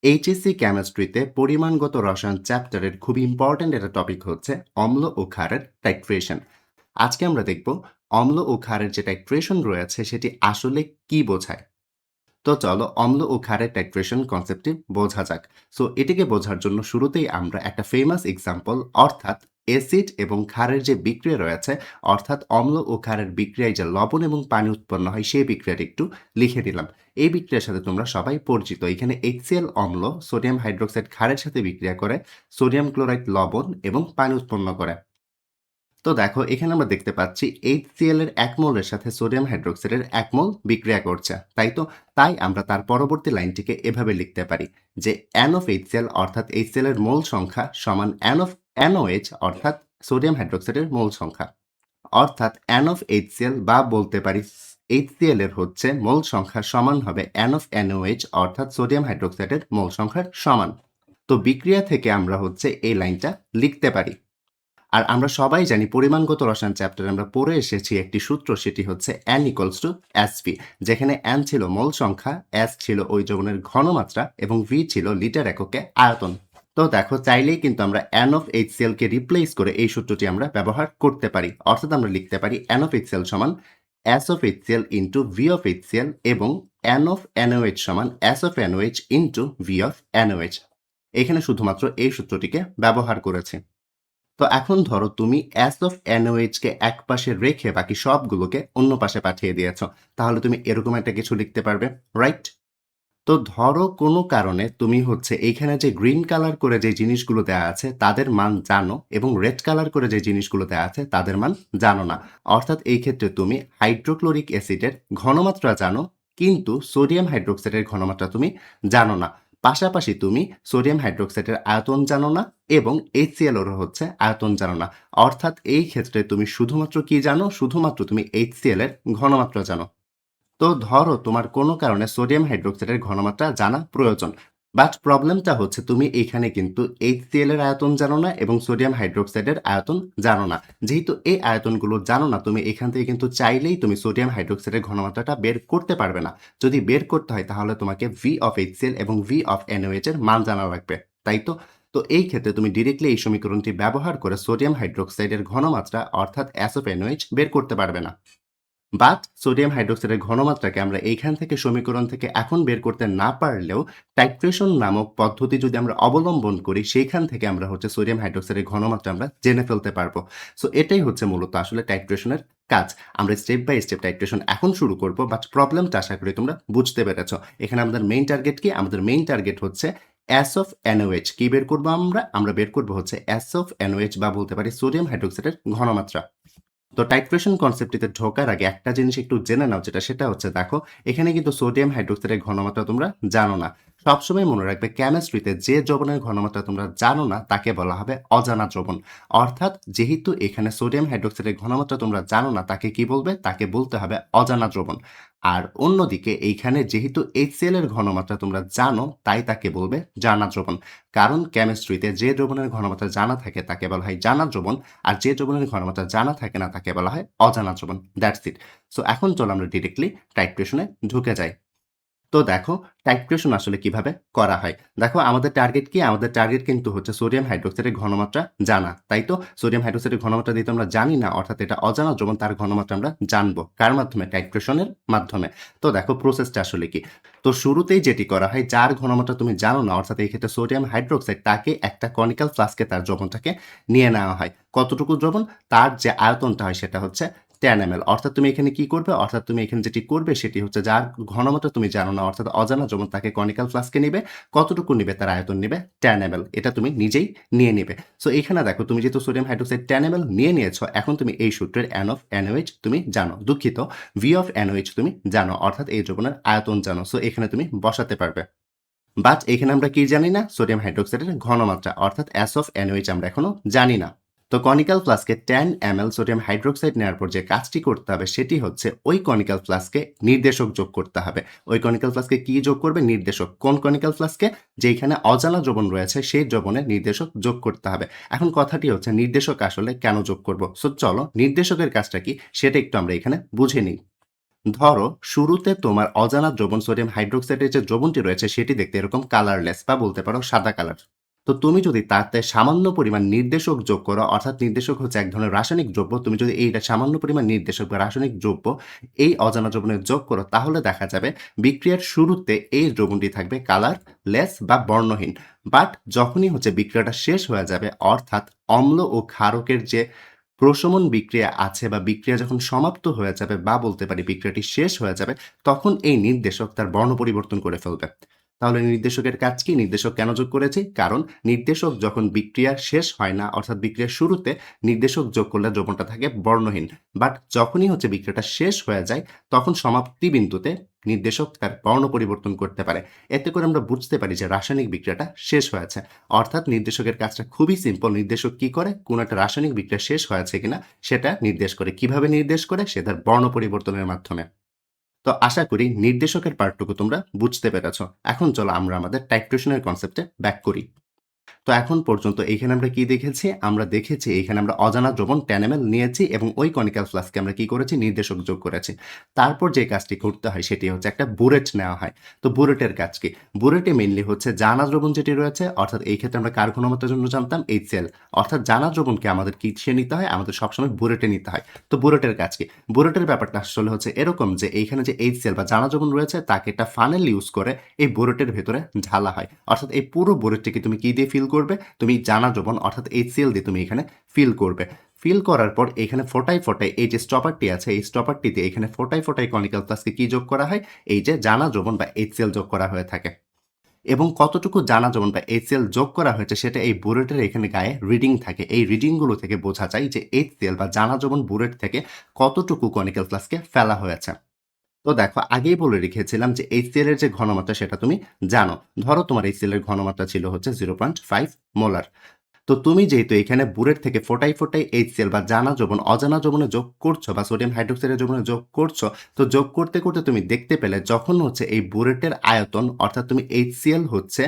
HSC কেমিস্ট্রিতে পরিমাণগত রসায়ন চ্যাপ্টারের খুব ইম্পর্ট্যান্ট একটা টপিক হচ্ছে অম্ল ও ক্ষারের টাইট্রেশন। আজকে আমরা দেখব অম্ল ও ক্ষারের যে টাইট্রেশন রয়েছে সেটি আসলে কি বোঝায়। তো চলো অম্ল ও ক্ষারের টাইট্রেশন কনসেপ্টটি বোঝা যাক। সো এটিকে বোঝার জন্য শুরুতেই আমরা একটা ফেমাস এক্সাম্পল অর্থাৎ অ্যাসিড এবং ক্ষারের যে বিক্রিয়া রয়েছে অর্থাৎ অম্ল ও ক্ষারের বিক্রিয়ায় যে লবণ এবং পানি উৎপন্ন হয় সেই বিক্রিয়াটি একটু লিখে দিলাম। এই বিক্রিয়ার সাথে তোমরা সবাই পরিচিত। এখানে HCl অম্ল সোডিয়াম হাইড্রোক্সাইড ক্ষারের সাথে বিক্রিয়া করে সোডিয়াম ক্লোরাইড লবণ এবং পানি উৎপন্ন করে। তো দেখো এখানে আমরা দেখতে পাচ্ছি HCl এর 1 মোলের সাথে সোডিয়াম হাইড্রোক্সাইডের 1 মোল বিক্রিয়া করছে। তাই আমরা তার পরবর্তী লাইনটিকে এভাবে লিখতে পারি যে N of HCl অর্থাৎ HCl এর মোল সংখ্যা সমান N of NOH অর্থাৎ সোডিয়াম হাইড্রোক্সাইডের মোল সংখ্যা। অর্থাৎ N of HCl বা বলতে পারি HCl এর হচ্ছে মোল সংখ্যা সমান হবে N of NOH অর্থাৎ সোডিয়াম হাইড্রোক্সাইডের মোল সংখ্যার সমান। তো বিক্রিয়া থেকে আমরা হচ্ছে এই লাইনটা লিখতে পারি। আর আমরা সবাই জানি পরিমাণগত রসায়ন চ্যাপ্টারে আমরা পড়ে এসেছি একটি সূত্র, সেটি হচ্ছে N equals to SV, যেখানে N ছিল মোল সংখ্যা, S ছিল ওই যৌগের ঘনমাত্রা এবং V ছিল লিটার এককে আয়তন। তো দেখো চাইলেই কিন্তু আমরা N of HCl K replace করে এই সূত্রটি আমরা ব্যবহার করতে পারি। অর্থাৎ আমরা লিখতে পারি N of HCl সমান S of HCl into V of HCl এবং N of NOH সমান S of NOH into V of NOH। এখানে শুধুমাত্র এই সূত্রটিকে ব্যবহার করেছি। তো এখন ধরো তুমি S of NOH কে এক পাশে রেখে বাকি সবগুলোকে অন্য পাশে পাঠিয়ে দিয়েছো। তাহলে তুমি এরকম একটা কিছু লিখতে পারবে, রাইট? তো ধরো কোনো কারণে তুমি হচ্ছে এইখানে যে গ্রিন কালার করে যে জিনিসগুলো দেয়া আছে তাদের মান জানো এবং রেড কালার করে যে জিনিসগুলো দেয়া আছে তাদের মান জানো না। অর্থাৎ এই ক্ষেত্রে তুমি হাইড্রোক্লোরিক অ্যাসিডের ঘনমাত্রা জানো কিন্তু সোডিয়াম হাইড্রোক্সাইডের ঘনমাত্রা তুমি জানো না। পাশাপাশি তুমি সোডিয়াম হাইড্রোক্সাইডের আয়তন জানো না এবং HCl এরও হচ্ছে আয়তন জানো না। অর্থাৎ এই ক্ষেত্রে তুমি শুধুমাত্র কি জানো? শুধুমাত্র তুমি HCl এর ঘনমাত্রা জানো। তো ধরো তোমার কোনো কারণে সোডিয়াম হাইড্রোক্সাইডের ঘনমাত্রা জানা প্রয়োজন। বাট প্রবলেমটা হচ্ছে তুমি এখানে কিন্তু HCl এর আয়তন জানো না এবং সোডিয়াম হাইড্রোক্সাইডের আয়তন জানো না। যেহেতু এই আয়তনগুলো জানো না, তুমি এখান থেকে কিন্তু চাইলেই তুমি সোডিয়াম হাইড্রোক্সাইডের ঘনমাত্রাটা বের করতে পারবে না। যদি বের করতে হয় তাহলে তোমাকে V of HCl এবং V of NOH এর মান জানা লাগবে। তাই তো? তো এই ক্ষেত্রে তুমি ডিরেক্টলি এই সমীকরণটি ব্যবহার করে সোডিয়াম হাইড্রোক্সাইডের ঘনমাত্রা অর্থাৎ S of NOH বের করতে পারবে না। বাট সোডিয়াম হাইড্রোক্সাইডের ঘনমাত্রাকে আমরা এইখান থেকে সমীকরণ থেকে এখন বের করতে না পারলেও টাইট্রেশন নামক পদ্ধতি যদি আমরা অবলম্বন করি সেইখান থেকে আমরা হচ্ছে সোডিয়াম হাইড্রোক্সাইডের ঘনমাত্রা আমরা জেনে ফেলতে পারবো। সো এটাই হচ্ছে মূলত আসলে টাইট্রেশনের কাজ। আমরা স্টেপ বাই স্টেপ টাইট্রেশন এখন শুরু করব, বাট প্রবলেমটা আশা করি তোমরা বুঝতে পেরেছো। এখানে আমাদের মেইন টার্গেট কি? আমাদের মেইন টার্গেট হচ্ছে S of NOH কি বের করবো আমরা বের করবো হচ্ছে S of NOH বা বলতে পারি সোডিয়াম হাইড্রোক্সাইডের ঘনমাত্রা। তো টাইট্রেশন কনসেপ্টটিতে ঢোকার আগে একটা জিনিস একটু জেনে নাও, সেটা হচ্ছে দেখো এখানে কিন্তু সোডিয়াম হাইড্রোক্সাইডের ঘনমাত্রা তোমরা জানো না। সবসময় মনে রাখবে কেমিস্ট্রিতে যে দ্রবণের ঘনমাত্রা তোমরা জানো না তাকে বলা হবে অজানা দ্রবণ। অর্থাৎ যেহেতু এখানে সোডিয়াম হাইড্রোক্সাইডের ঘনমাত্রা তোমরা জানো না তাকে কি বলবে? তাকে বলতে হবে অজানা দ্রবণ। আর অন্যদিকে এইখানে যেহেতু HCl এর ঘনমাত্রা তোমরা জানো তাই তাকে বলবে জানা দ্রবণ। কারণ কেমিস্ট্রিতে যে দ্রবণের ঘনমাত্রা জানা থাকে তাকে বলা হয় জানা দ্রবণ, আর যে দ্রবণের ঘনমাত্রা জানা থাকে না তাকে বলা হয় অজানা দ্রবণ। That's it. সো এখন চলো আমরা ডিরেক্টলি টাইট্রেশনে ঢুকে যাই। তো দেখো টাইট্রেশন আসলে কিভাবে করা হয়। দেখো আমাদের টার্গেট কি? আমাদের টার্গেট কিন্তু হচ্ছে সোডিয়াম হাইড্রোক্সাইডের ঘনমাত্রা জানা। তাই তো? সোডিয়াম হাইড্রোক্সাইডের ঘনমাত্রা যেহেতু আমরা জানি না, অর্থাৎ এটা অজানা দ্রবণ, তার ঘনমাত্রা আমরা জানবো কার মাধ্যমে? টাইট্রেশনের মাধ্যমে। তো দেখো প্রসেসটা আসলে কি। তো শুরুতেই যেটি করা হয়, যার ঘনমাত্রা তুমি জানো না অর্থাৎ এই ক্ষেত্রে সোডিয়াম হাইড্রোক্সাইড, তাকে একটা কনিক্যাল ফ্লাস্কে তার দ্রবণটাকে নিয়ে নেওয়া হয়। কতটুকু দ্রবণ? তার যে আয়তনটা হয় সেটা হচ্ছে 10 ml। অর্থাৎ তুমি এখানে কি করবে? অর্থাৎ তুমি এখানে যেটি করবে সেটি হচ্ছে যার ঘনমাত্রা তুমি জানো না অর্থাৎ অজানা দ্রবণ তাকে কনিক্যাল ফ্লাস্কে নিবে। কতটুকু নিবে? তার আয়তন নিবে 10 ml। এটা তুমি নিজেই নিয়ে নিবে। সো এখানে দেখো তুমি যেহেতু সোডিয়াম হাইড্রোক্সাইড 10 ml নিয়ে নিয়েছো, এখন তুমি এই সূত্রের N of NOH তুমি জানো। দুঃখিত, V of NOH তুমি জানো, অর্থাৎ এই দ্রবণের আয়তন জানো। সো এখানে তুমি বসাতে পারবে। বাট এখানে আমরা কি জানি না? সোডিয়াম হাইড্রোক্সাইডের ঘনমাত্রা অর্থাৎ S of NOH আমরা এখনো জানি না। তো কনিক্যাল ফ্লাস্কে 10 ml সোডিয়াম হাইড্রোক্সাইড নেওয়ার পর যে কাজটি করতে হবে সেটি হচ্ছে ওই কনিক্যাল ফ্লাস্কে নির্দেশক যোগ করতে হবে। ওই কনিক্যাল ফ্লাস্কে কি যোগ করবে? নির্দেশক। কোন কনিক্যাল ফ্লাস্কে? যেখানে অজানা দ্রবণ রয়েছে সেই দ্রবণের নির্দেশক যোগ করতে হবে। এখন কথাটি হচ্ছে নির্দেশক আসলে কেন যোগ করব? সো চলো নির্দেশকের কাজটা কি সেটা একটু আমরা এখানে বুঝে নিই। ধরো শুরুতে তোমার অজানা দ্রবণ সোডিয়াম হাইড্রোক্সাইডের যে দ্রবণটি রয়েছে সেটি দেখতে এরকম কালারলেস বা বলতে পারো সাদা কালার। তো তুমি যদি তাতে সামান্য পরিমাণ নির্দেশক যোগ করো, অর্থাৎ নির্দেশক হচ্ছে এক ধরনের রাসায়নিক দ্রব্য, তুমি যদি এইটা সামান্য পরিমাণ নির্দেশক বা রাসায়নিক দ্রব্য এই অজানা দ্রবণে যোগ করো, তাহলে দেখা যাবে বিক্রিয়ার শুরুতে এই দ্রবণটি থাকবে কালারলেস বা বর্ণহীন। বাট যখনই হচ্ছে বিক্রিয়াটা শেষ হয়ে যাবে, অর্থাৎ অম্ল ও ক্ষারকের যে প্রশমন বিক্রিয়া আছে বা বিক্রিয়া যখন সমাপ্ত হয়ে যাবে বা বলতে পারি বিক্রিয়াটি শেষ হয়ে যাবে, তখন এই নির্দেশক তার বর্ণ পরিবর্তন করে ফেলবে। তাহলে নির্দেশকের কাজ কি? নির্দেশক কেন যোগ করেছি? কারণ নির্দেশক যখন বিক্রিয়া শেষ হয় না, অর্থাৎ বিক্রিয়ার শুরুতে নির্দেশক যোগ করলে দ্রবণটা থাকে বর্ণহীন। বাট যখনই হচ্ছে বিক্রিয়াটা শেষ হয়ে যায়, তখন সমাপ্তি বিন্দুতে নির্দেশক তার বর্ণ পরিবর্তন করতে পারে। এতে করে আমরা বুঝতে পারি যে রাসায়নিক বিক্রিয়াটা শেষ হয়েছে। অর্থাৎ নির্দেশকের কাজটা খুবই সিম্পল। নির্দেশক কি করে? কোনো একটা রাসায়নিক বিক্রিয়া শেষ হয়েছে কিনা সেটা নির্দেশ করে। কিভাবে নির্দেশ করে? সে তার বর্ণ পরিবর্তনের মাধ্যমে। তো আশা করি নির্দেশকের পার্টটুকু তোমরা বুঝতে পেরেছ। এখন চলো আমরা আমাদের টাইট্রেশনের কনসেপ্টে ব্যাক করি। তো এখন পর্যন্ত এইখানে আমরা কি দেখেছি? আমরা দেখেছি এইখানে আমরা অজানা দ্রবণ 10 ml নিয়েছি এবং ওই কনিক্যাল ফ্লাস্কে আমরা কি করেছি? নির্দেশক যোগ করেছি। তারপর যে কাজটি করতে হয় সেটি হচ্ছে একটা বুরেট নেওয়া হয়। তো বুরেটের কাজ কি? বুরেটে মেইনলি হচ্ছে জানা দ্রবণ যেটি রয়েছে, অর্থাৎ এই ক্ষেত্রে আমরা কার ঘনমাত্রার জন্য জানতাম? HCl। অর্থাৎ জানা দ্রবণকে আমাদের কিসে নিতে হয়? আমাদের সবসময় বুরেটে নিতে হয়। তো বুরেটের কাজ কি? বুরেটের ব্যাপারটা আসলে হচ্ছে এরকম যে এইখানে যে HCl বা জানা দ্রবণ রয়েছে তাকে একটা ফানেল ইউজ করে এই বুরেটের ভেতরে ঢালা হয়। অর্থাৎ এই পুরো বুরেটটিকে তুমি কি দিয়ে ফিল করবে? তুমি জানা দ্রবণ অর্থাৎ HCl দিয়ে তুমি এখানে ফিল করবে। ফিল করার পর এখানে ফোঁটায়, ফোঁটায় এই যে স্টপারটি আছে, এই স্টপারটিতে এখানে ফোঁটায়, ফোঁটায় কনিক্যাল ফ্লাস্কে কি যোগ করা হয়? এই যে জানা দ্রবণ বা HCl যোগ করা হয়ে থাকে। এবং কতটুকু জানা দ্রবণ বা HCl যোগ করা হয়েছে সেটা এই বুলেটের এখানে গায়ে রিডিং থাকে। এই রিডিংগুলো থেকে বোঝা যায় যে HCl বা জানা দ্রবণ বুলেট থেকে কতটুকু কনিক্যাল ফ্লাস্কে ফেলা হয়েছে। তো দেখো আগেই বলে রেখেছিলাম যে HCl এর যে ঘনমাত্রা সেটা তুমি জানো। ধরো তোমার HCl এর ঘনমাত্রা ছিল হচ্ছে 0.5 মোলার। তো তুমি যেহেতু এখানে বুলেট থেকে ফোঁটায়, ফোঁটায় HCl বা জানা দ্রবণ অজানা দ্রবণে যোগ করছো বা সোডিয়াম হাইড্রোক্সাইডের দ্রবণে যোগ করছো, তো যোগ করতে, করতে তুমি দেখতে পেলে যখন হচ্ছে এই বুলেটের আয়তন, অর্থাৎ তুমি HCl হচ্ছে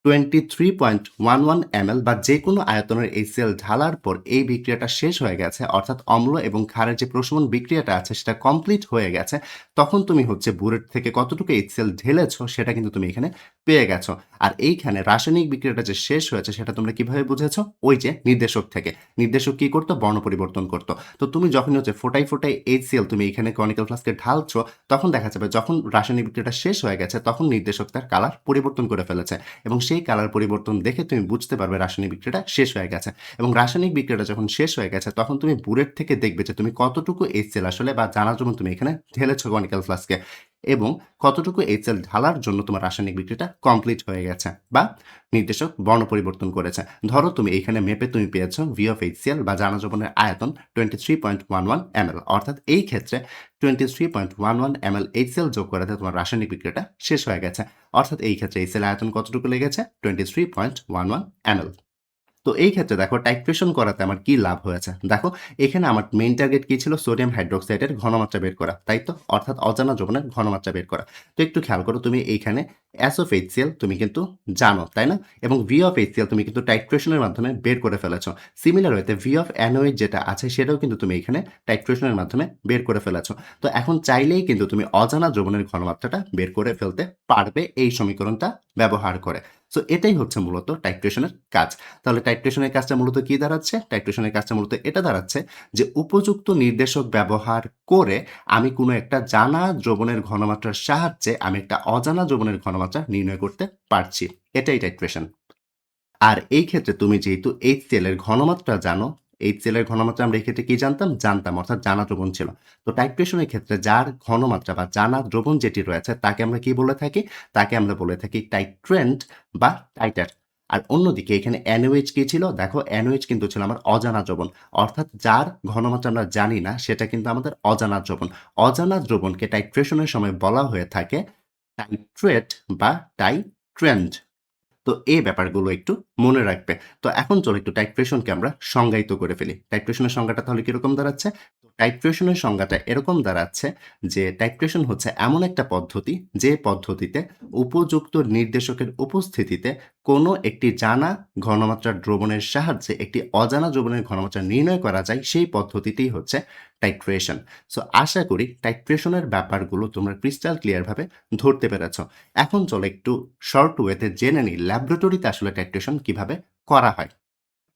23.11 ml বা যেকোনো আয়তনের HCl ঢালার পর এই বিক্রিয়াটা শেষ হয়ে গেছে, অর্থাৎ অম্ল এবং ক্ষারের যে প্রশমন বিক্রিয়াটা আছে সেটা কমপ্লিট হয়ে গেছে, তখন তুমি হচ্ছে বুলেট থেকে কতটুকু HCl ঢেলেছো সেটা কিন্তু তুমি এখানে পেয়ে গেছো। আর এইখানে রাসায়নিক বিক্রিয়াটা যে শেষ হয়েছে সেটা তোমরা কিভাবে বুঝেছো? ওই যে নির্দেশক থেকে। নির্দেশক কি করতো? বর্ণ পরিবর্তন করতো। তো তুমি যখনই হচ্ছে ফোঁটায়, ফোঁটায় HCl তুমি এখানে কনিক্যাল ফ্লাস্কে ঢালছো, তখন দেখা যাবে যখন রাসায়নিক বিক্রিয়াটা শেষ হয়ে গেছে তখন নির্দেশক তার কালার পরিবর্তন করে ফেলেছে এবং সেই কালার পরিবর্তন দেখে তুমি বুঝতে পারবে রাসায়নিক বিক্রিয়াটা শেষ হয়ে গেছে। এবং রাসায়নিক বিক্রিয়াটা যখন শেষ হয়ে গেছে তখন তুমি বুলেট থেকে দেখবে যে তুমি কতটুকু HCl আসলে বা জানার জন্য তুমি এখানে ঢেলেছো কনিক্যাল ফ্লাস্কে এবং কতটুকু HCl ঢালার জন্য তোমার রাসায়নিক বিক্রিয়াটা কমপ্লিট হয়ে গেছে বা নির্দেশক বর্ণ পরিবর্তন করেছে। ধরো তুমি এখানে মেপে তুমি পেয়েছো V of HCl বা জানা দ্রবণের আয়তন 23.11 ml, অর্থাৎ এই ক্ষেত্রে 23.11 ml HCl যোগ করাতে তোমার রাসায়নিক বিক্রিয়াটা শেষ হয়ে গেছে। অর্থাৎ এই ক্ষেত্রে HCl আয়তন কতটুকু লেগেছে? 23.11 ml। তো এই ক্ষেত্রে দেখো টাইট্রেশন করাতে আমার কি লাভ হয়েছে? দেখো এখানে আমার মেইন টার্গেট কি ছিল? সোডিয়াম হাইড্রোক্সাইডের ঘনমাত্রা বের করা, তাই তো? অর্থাৎ অজানা দ্রবণের ঘনমাত্রা বের করা। তো একটু খেয়াল করো, তুমি এইখানে S of HCl তুমি কিন্তু জানো, তাই না? এবং V of HCl তুমি কিন্তু টাইট্রেশনের মাধ্যমে বের করে ফেলেছো। সিমিলার ওয়েতে V of NOH যেটা আছে সেটাও কিন্তু তুমি এখানে টাইট্রেশনের মাধ্যমে বের করে ফেলেছো। তো এখন চাইলেই কিন্তু তুমি অজানা দ্রবণের ঘনমাত্রাটা বের করে ফেলতে পারবে এই সমীকরণটা ব্যবহার করে। সো এটাই হচ্ছে মূলত টাইট্রেশনের কাজ। তাহলে টাইট্রেশনের কাজটা মূলত কি দাঁড়াচ্ছে? টাইট্রেশনের কাজটা মূলত এটা দাঁড়াচ্ছে যে উপযুক্ত নির্দেশক ব্যবহার করে আমি কোনো একটা জানা দ্রবণের ঘনমাত্রার সাহায্যে আমি একটা অজানা দ্রবণের ঘনমাত্রা নির্ণয় করতে পারছি। এটাই টাইট্রেশন। আর এই ক্ষেত্রে তুমি যেহেতু HCl এর ঘনমাত্রা জানো, HCl এর ঘনমাত্রা আমরা এই ক্ষেত্রে কি জানতাম? জানতাম, অর্থাৎ জানা দ্রবণ ছিল। তো টাইট্রেশনের ক্ষেত্রে যার ঘনমাত্রা বা জানা দ্রবণ যেটি রয়েছে তাকে আমরা কি বলে থাকি? তাকে আমরা বলে থাকি টাইট্রেন্ট বা টাইটার। আর অন্যদিকে এখানে NOH কি ছিল? দেখো NOH কিন্তু ছিল আমার অজানা দ্রবণ। অর্থাৎ যার ঘনমাত্রা আমরা জানি না সেটা কিন্তু আমাদের অজানা দ্রবণ। অজানা দ্রবণকে টাইট্রেশনের সময় বলা হয়ে থাকে টাইট্রেট বা টাইট্রেন্ট। তো এই ব্যাপারগুলো একটু মনে রাখবে। তো এখন চলো একটু টাইট্রেশনকে আমরা সংজ্ঞায়িত করে ফেলি। টাইট্রেশনের সংজ্ঞাটা তাহলে কিরকম দাঁড়াচ্ছে? টাইট্রেশনের সংজ্ঞাটা এরকম দাঁড়াচ্ছে যে টাইট্রেশন হচ্ছে এমন একটা পদ্ধতি যে পদ্ধতিতে উপযুক্ত নির্দেশকের উপস্থিতিতে কোনো একটি জানা ঘনমাত্রার দ্রবণের সাহায্যে একটি অজানা দ্রবণের ঘনমাত্রা নির্ণয় করা যায় সেই পদ্ধতিটিই হচ্ছে টাইট্রেশন। সো আশা করি টাইট্রেশনের ব্যাপারগুলো তোমরা ক্রিস্টাল ক্লিয়ারভাবে ধরতে পেরেছ। এখন চলো একটু শর্ট ওয়েতে জেনে নিই ল্যাবরেটরিতে আসলে টাইট্রেশন কিভাবে করা হয়।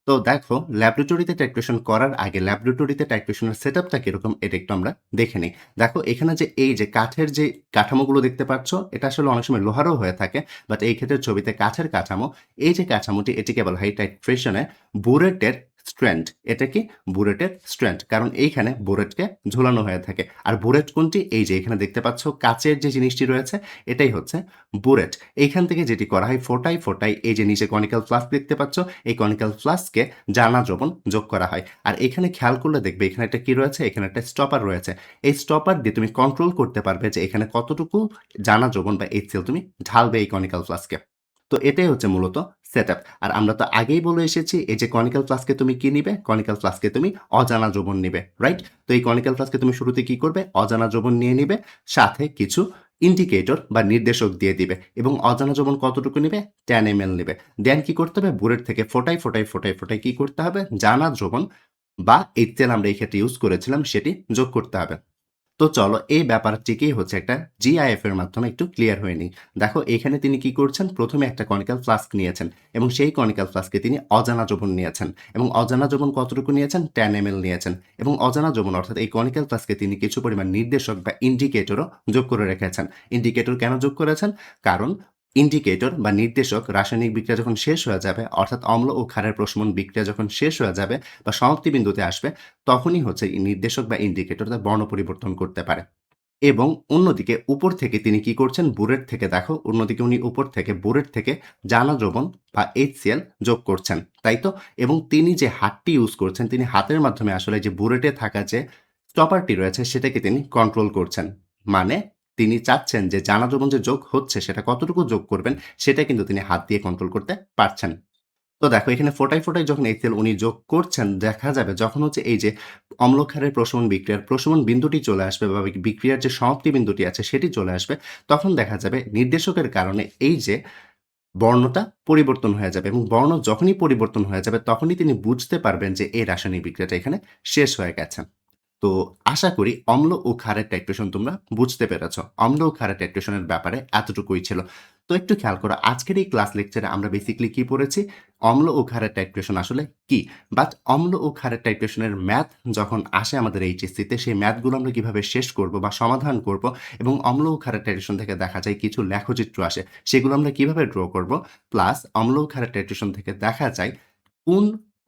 তো দেখো ল্যাবরেটরিতে টাইট্রেশন করার আগে ল্যাবরেটরিতে টাইট্রেশনের সেটআপটা কিরকম এটা একটু আমরা দেখে নিই। দেখো এখানে যে এই যে কাঠের যে কাঠামোগুলো দেখতে পাচ্ছ এটা আসলে অনেক সময় লোহারও হয়ে থাকে, বাট এই ক্ষেত্রে ছবিতে কাঠের কাঠামো। এই যে কাঠামোটি এটিকে বলা হয় টাইট্রেশনে বুরেটের স্ট্র্যান্ড। এটা কি? বুরেটের স্ট্র্যান্ড, কারণ এইখানে বুরেটকে ঝোলানো হয়ে থাকে। আর বুরেট কোনটি? এই যে এখানে দেখতে পাচ্ছ কাচের যে জিনিসটি রয়েছে এটাই হচ্ছে বুরেট। এইখান থেকে যেটি করা হয় ফোটায় ফোটায় এই যে নিচে কনিক্যাল ফ্লাস্ক দেখতে পাচ্ছ, এই কনিক্যাল ফ্লাস্কে জানা দ্রবণ যোগ করা হয়। আর এখানে খেয়াল করলে দেখবে এখানে একটা কি রয়েছে, এখানে একটা স্টপার রয়েছে। এই স্টপার দিয়ে তুমি কন্ট্রোল করতে পারবে যে এখানে কতটুকু জানা দ্রবণ বা HCl তুমি ঢালবে এই কনিক্যাল ফ্লাস্কে। তো এটাই হচ্ছে মূলত সেটআপ। আর আমরা তো আগেই বলে এসেছি এই যে কনিক্যাল ফ্লাস্কে তুমি কি নিবে? কনিক্যাল ফ্লাস্কে তুমি অজানা দ্রবণ নিবে, রাইট? তো এই কনিক্যাল ফ্লাস্কে তুমি শুরুতে কি করবে? অজানা দ্রবণ নিয়ে নিবে, সাথে কিছু ইন্ডিকেটর বা নির্দেশক দিয়ে দিবে এবং অজানা দ্রবণ কতটুকু নিবে? 10 ml নিবে। দেন কি করতে হবে? বুলেট থেকে ফোটায় ফোটায় ফোটায় ফোটায় কি করতে হবে? জানা দ্রবণ বা HCl আমরা এই ক্ষেত্রে ইউজ করেছিলাম সেটি যোগ করতে হবে। তো চলো এই ব্যাপারটিকেই হচ্ছে একটা জিআইএফ এর মাধ্যমে একটু ক্লিয়ার হয়ে নিই। দেখো এখানে তিনি কি করছেন? প্রথমে একটা কনিক্যাল ফ্লাস্ক নিয়েছেন এবং সেই কনিক্যাল ফ্লাস্কে তিনি অজানা দ্রবণ নিয়েছেন এবং অজানা দ্রবণ কতটুকু নিয়েছেন? 10 ml নিয়েছেন এবং অজানা দ্রবণ অর্থাৎ এই কনিক্যাল ফ্লাস্কে তিনি কিছু পরিমাণ নির্দেশক বা ইন্ডিকেটরও যোগ করে রেখেছেন। ইন্ডিকেটর কেন যোগ করেছেন? কারণ ইন্ডিকেটর বা নির্দেশক রাসায়নিক বিক্রিয়া যখন শেষ হয়ে যাবে, অর্থাৎ অম্ল ও ক্ষারের প্রশমন বিক্রিয়া যখন শেষ হয়ে যাবে বা সমাপ্তি বিন্দুতে আসবে, তখনই হচ্ছে এই নির্দেশক বা ইন্ডিকেটর তার বর্ণ পরিবর্তন করতে পারে। এবং অন্যদিকে উপর থেকে তিনি কি করছেন? বুলেট থেকে দেখো অন্যদিকে উনি উপর থেকে বুলেট থেকে জানা দ্রবণ বা HCl যোগ করছেন, তাই তো? এবং তিনি যে হাতটি ইউজ করছেন, তিনি হাতের মাধ্যমে আসলে যে বুলেটে থাকা যে স্টপারটি রয়েছে সেটাকে তিনি কন্ট্রোল করছেন। মানে তিনি চাচ্ছেন যে জানা দ্রবণ যে যোগ হচ্ছে সেটা কতটুকু যোগ করবেন সেটা কিন্তু তিনি হাত দিয়ে কন্ট্রোল করতে পারছেন। তো দেখো এখানে ফোটায় ফোটায় যখন HCl উনি যোগ করছেন, দেখা যাবে যখন হচ্ছে এই যে অম্লক্ষারের প্রশমন বিক্রিয়ার প্রশমন বিন্দুটি চলে আসবে বা বিক্রিয়ার যে সমাপ্তি বিন্দুটি আছে সেটি চলে আসবে, তখন দেখা যাবে নির্দেশকের কারণে এই যে বর্ণটা পরিবর্তন হয়ে যাবে এবং বর্ণ যখনই পরিবর্তন হয়ে যাবে তখনই তিনি বুঝতে পারবেন যে এই রাসায়নিক বিক্রিয়াটা এখানে শেষ হয়ে গেছে। তো আশা করি অম্ল ও ক্ষারের টাইট্রেশন তোমরা বুঝতে পেরেছ। অম্ল ও ক্ষারের টাইট্রেশনের ব্যাপারে এতটুকুই ছিল। তো একটু খেয়াল করো আজকের এই ক্লাস লেকচারে আমরা বেসিক্যালি কি পড়েছি? অম্ল ও ক্ষারের টাইট্রেশন আসলে কি? বাট অম্ল ও ক্ষারের টাইট্রেশনের ম্যাথ যখন আসে আমাদের এইচএসসিতে সেই ম্যাথগুলো আমরা কিভাবে শেষ করব বা সমাধান করব এবং অম্ল ও ক্ষারের টাইট্রেশন থেকে দেখা যায় কিছু লেখচিত্র আসে, সেগুলো আমরা কিভাবে ড্র করব? প্লাস অম্ল ও ক্ষারের টাইট্রেশন থেকে দেখা যায় কোন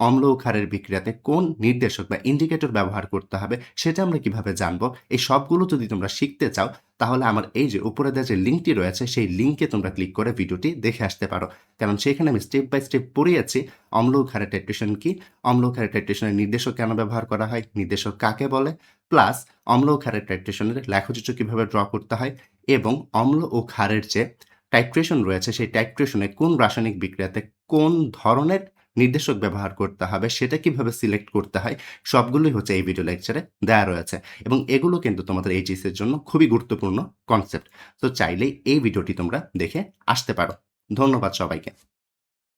অম্ল ও ক্ষারের বিক্রিয়াতে কোন নির্দেশক বা ইন্ডিকেটর ব্যবহার করতে হবে সেটা আমরা কিভাবে জানবো? এই সবগুলো যদি তোমরা শিখতে চাও তাহলে আমার এই যে উপরে দেওয়া যে লিঙ্কটি রয়েছে সেই লিঙ্কে তোমরা ক্লিক করে ভিডিওটি দেখে আসতে পারো। কারণ সেখানে আমি স্টেপ বাই স্টেপ পড়িয়েছি অম্ল ও ক্ষারের টাইট্রেশন কি, অম্ল ও ক্ষারের টাইট্রেশনের নির্দেশক কেন ব্যবহার করা হয়, নির্দেশক কাকে বলে, প্লাস অম্ল ও ক্ষারের টাইট্রেশনের লেখচিত্র কিভাবে ড্র করতে হয় এবং অম্ল ও ক্ষারের যে টাইট্রেশন রয়েছে সেই টাইট্রেশনে কোন রাসায়নিক বিক্রিয়াতে কোন ধরনের নির্দেশক ব্যবহার করতে হবে সেটা কিভাবে সিলেক্ট করতে হয়, সবগুলোই হচ্ছে এই ভিডিও লেকচারে দেয়া রয়েছে এবং এগুলো কিন্তু তোমাদের এইচএসসি এর জন্য খুবই গুরুত্বপূর্ণ কনসেপ্ট। তো চাইলেই এই ভিডিওটি তোমরা দেখে আসতে পারো। ধন্যবাদ সবাইকে।